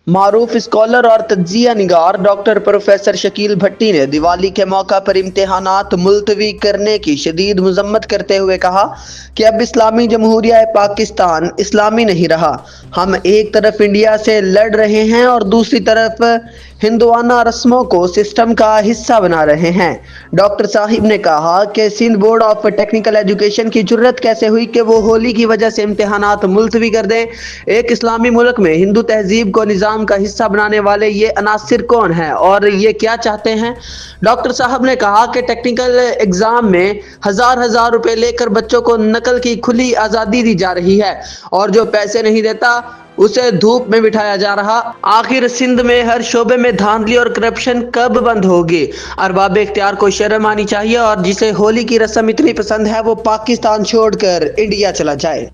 معروف اسکالر اور تجزیہ نگار ڈاکٹر پروفیسر شکیل بھٹی نے دیوالی کے موقع پر امتحانات ملتوی کرنے کی شدید مذمت کرتے ہوئے کہا کہ اب اسلامی جمہوریہ پاکستان اسلامی نہیں رہا۔ ہم ایک طرف انڈیا سے لڑ رہے ہیں اور دوسری طرف ہندوانہ رسموں کو سسٹم کا حصہ بنا رہے ہیں۔ ڈاکٹر صاحب نے کہا کہ Sindh board of technical education کی جرت کیسے ہوئی کہ وہ ہولی کی وجہ سے امتحانات ملتوی کر دیں۔ ایک اسلامی ملک میں ہندو تہذیب کو نظام کا حصہ بنانے والے یہ عناصر کون ہیں اور یہ کیا چاہتے ہیں؟ ڈاکٹر صاحب نے کہا کہ ٹیکنیکل ایگزام میں ہزار روپے لے کر بچوں کو نقل کی کھلی آزادی دی جا رہی ہے اور جو پیسے نہیں دیتا اسے دھوپ میں بٹھایا جا رہا۔ آخر سندھ میں ہر شعبے میں دھاندلی اور کرپشن کب بند ہوگی؟ ارباب اختیار کو شرم آنی چاہیے اور جسے ہولی کی رسم اتنی پسند ہے وہ پاکستان چھوڑ کر انڈیا چلا جائے۔